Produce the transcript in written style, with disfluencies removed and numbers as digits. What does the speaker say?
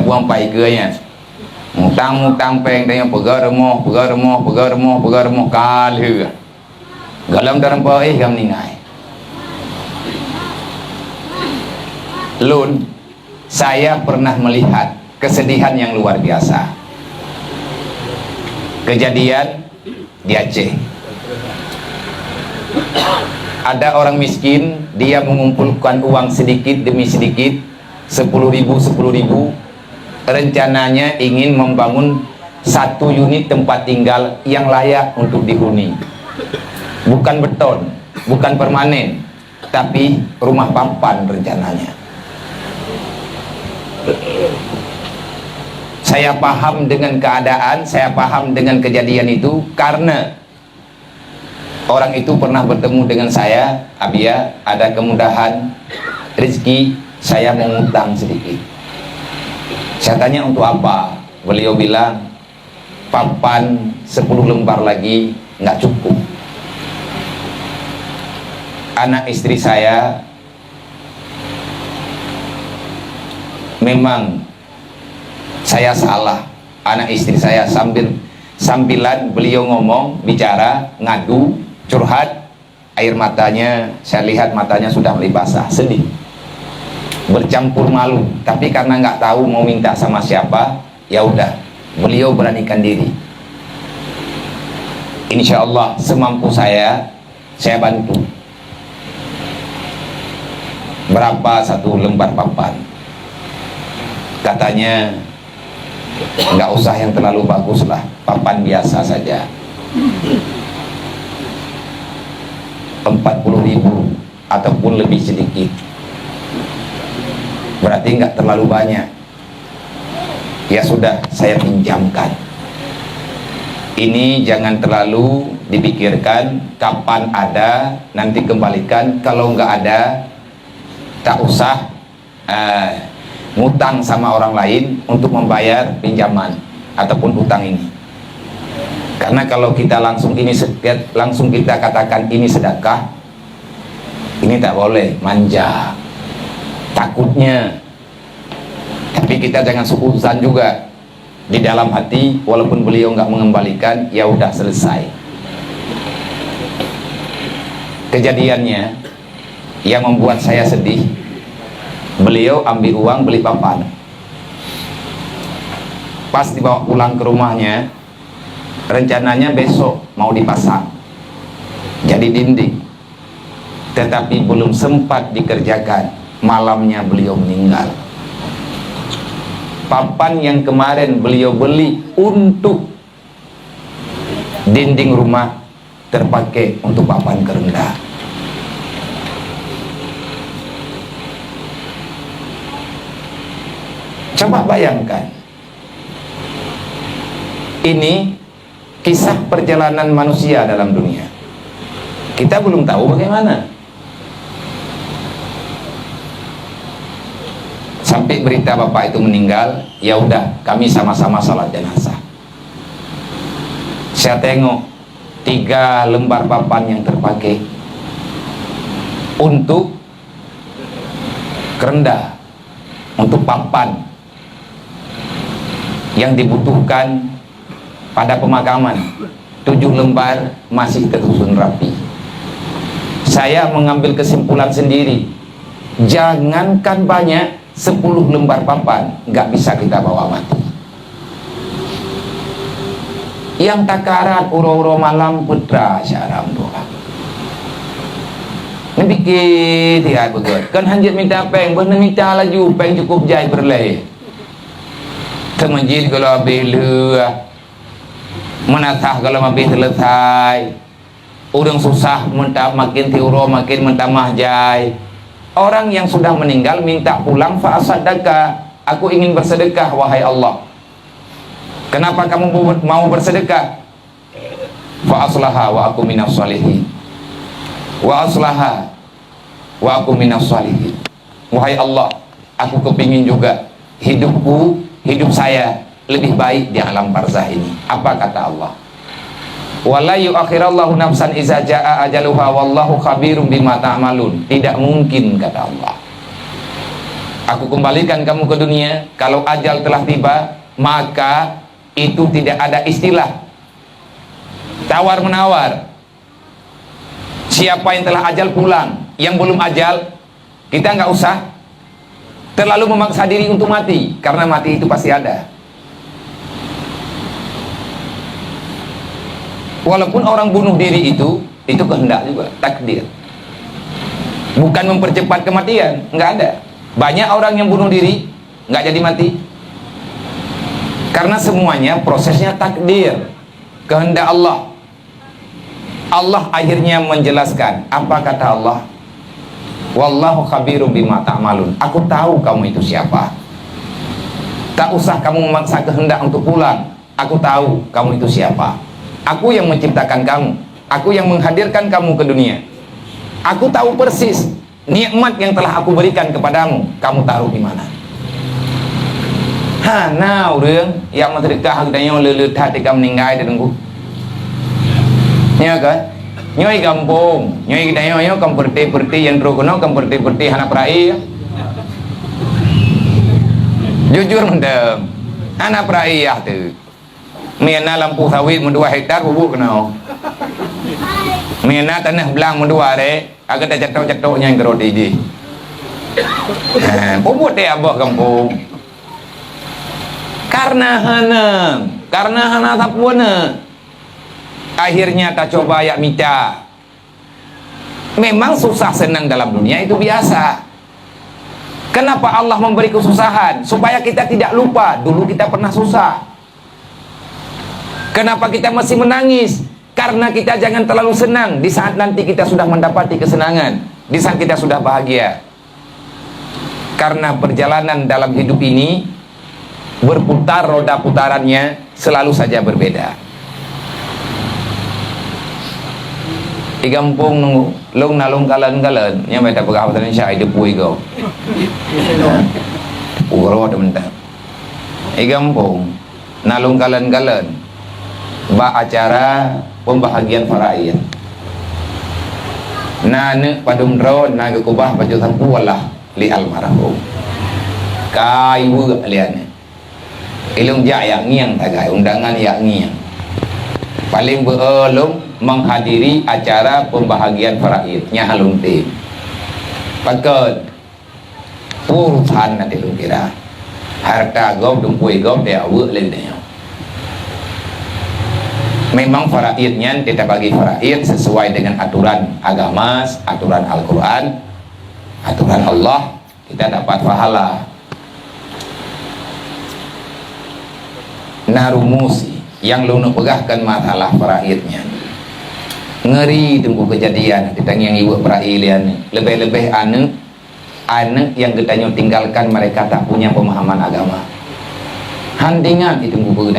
buang pai keanya mutang peng tanya pegaremo kal hư galam dalam pai gam ningai lun. Saya pernah melihat kesedihan yang luar biasa. Kejadian di Aceh. Ada orang miskin, dia mengumpulkan uang sedikit demi sedikit, 10.000, rencananya ingin membangun satu unit tempat tinggal yang layak untuk dihuni. Bukan beton, bukan permanen, tapi rumah papan rencananya. Saya paham dengan keadaan, saya paham dengan kejadian itu, karena orang itu pernah bertemu dengan saya. Abia, ada kemudahan rezeki, saya mengutang sedikit. Saya tanya untuk apa? Beliau bilang papan 10 lembar lagi nggak cukup. Anak istri saya memang saya salah. Anak istri saya sambilan beliau ngomong, bicara, ngadu, curhat, air matanya, saya lihat matanya sudah mulai basah, sedih, bercampur malu. Tapi karena nggak tahu mau minta sama siapa, ya udah, beliau beranikan diri. Insya Allah semampu saya bantu. Berapa satu lembar papan? Katanya nggak usah yang terlalu bagus lah, papan biasa saja, 40.000 ataupun lebih sedikit. Berarti nggak terlalu banyak. Ya sudah, saya pinjamkan. Ini jangan terlalu dipikirkan, kapan ada nanti kembalikan. Kalau nggak ada, tak usah ngutang sama orang lain untuk membayar pinjaman ataupun utang ini. Karena kalau kita langsung kita katakan ini sedekah, ini tak boleh, manja takutnya. Tapi kita jangan suuzan juga di dalam hati, walaupun beliau nggak mengembalikan, ya udah selesai. Kejadiannya yang membuat saya sedih, beliau ambil uang beli papan. Pas dibawa pulang ke rumahnya, rencananya besok mau dipasang jadi dinding, tetapi belum sempat dikerjakan, malamnya beliau meninggal. Papan yang kemarin beliau beli untuk dinding rumah terpakai untuk papan kerenda. Coba bayangkan, ini kisah perjalanan manusia dalam dunia. Kita belum tahu bagaimana. Sampai berita bapak itu meninggal, ya udah, kami sama-sama salat jenazah. Saya tengok 3 lembar papan yang terpakai untuk kerenda, untuk papan yang dibutuhkan pada pemakaman. 7 lembar masih tersusun rapi. Saya mengambil kesimpulan sendiri, jangankan banyak, 10 lembar papan nggak bisa kita bawa mati. Yang takaran uro-uro malam putra syaram doa. Nabikit ya betul. Kan hanjit minta peng, benar minta laju peng cukup jai berleh. Temanjid kalau bila menatah kalau mabih selesai, orang susah mentah makin tiuro makin mentah jai. Orang yang sudah meninggal minta pulang, fa'asadaka, aku ingin bersedekah wahai Allah. Kenapa kamu mau bersedekah? Fa'aslaha wa aku minas salihin. Wa aslaha wa aku minas salihin. Wahai Allah, aku kepingin juga hidup saya lebih baik di alam barzah ini. Apa kata Allah? Wala yu'akhirallahu nafsan iza jaa ajaluha wallahu khabirum bima ta'malun. Tidak mungkin, kata Allah, Aku kembalikan kamu ke dunia. Kalau ajal telah tiba, maka itu tidak ada istilah tawar menawar. Siapa yang telah ajal pulang, yang belum ajal kita nggak usah terlalu memaksa diri untuk mati, karena mati itu pasti ada. Walaupun orang bunuh diri itu kehendak juga, takdir. Bukan mempercepat kematian, nggak ada. Banyak orang yang bunuh diri nggak jadi mati, karena semuanya prosesnya takdir, kehendak Allah. Allah akhirnya menjelaskan, apa kata Allah? Wallahu khabirum bima ta'malun. Aku tahu kamu itu siapa. Tak usah kamu memaksa kehendak untuk pulang. Aku tahu kamu itu siapa. Aku yang menciptakan kamu. Aku yang menghadirkan kamu ke dunia. Aku tahu persis nikmat yang telah aku berikan kepadamu. Kamu taruh di mana? Nah, orang yang menderita harganya lelut hati kamu meninggal di tengku. Ya kan? Nyoi kampung, nyoi kita nyoi kamu perti yang terukuno, kamu perti anak perai. Jujur mendem, anak perai ya tu. Miana lampu sawit 2 hektar bubuk kena. Miana tanah belang 2 re, agak dah cetok-cetoknya yang terus di. Bubuk dia abah kampung. Karena hana tapuana. Akhirnya tak coba ya minta. Memang susah senang dalam dunia itu biasa. Kenapa Allah memberi kesusahan? Supaya kita tidak lupa dulu kita pernah susah. Kenapa kita masih menangis? Karena kita jangan terlalu senang di saat nanti kita sudah mendapati kesenangan, di saat kita sudah bahagia. Karena perjalanan dalam hidup ini berputar, roda putarannya selalu saja berbeda. Di kampung nunggu long nalong kalan yang mereka pegawai Indonesia itu pui kau uro teman-teman. Di kampung nalong kalan ba acara pembahagian faraid nane padum ro naga kubah baju tampu wallah li almarhum kai wu aliane ilung jaya ngiang tagai undangan ya ngiang paling belum menghadiri acara pembahagian faraid nya halung ti paket urusan nanti lu kira harta gom dumpui gom dia awu lelenya. Memang faraidnya kita bagi faraid sesuai dengan aturan agama, aturan Al-Quran, aturan Allah, kita dapat pahala. Narumusi yang lu pegahkan masalah faraidnya ngeri tunggu kejadian kita yang ibu perahilian lebih-lebih anak yang kita tinggalkan mereka tak punya pemahaman agama handingan itu buku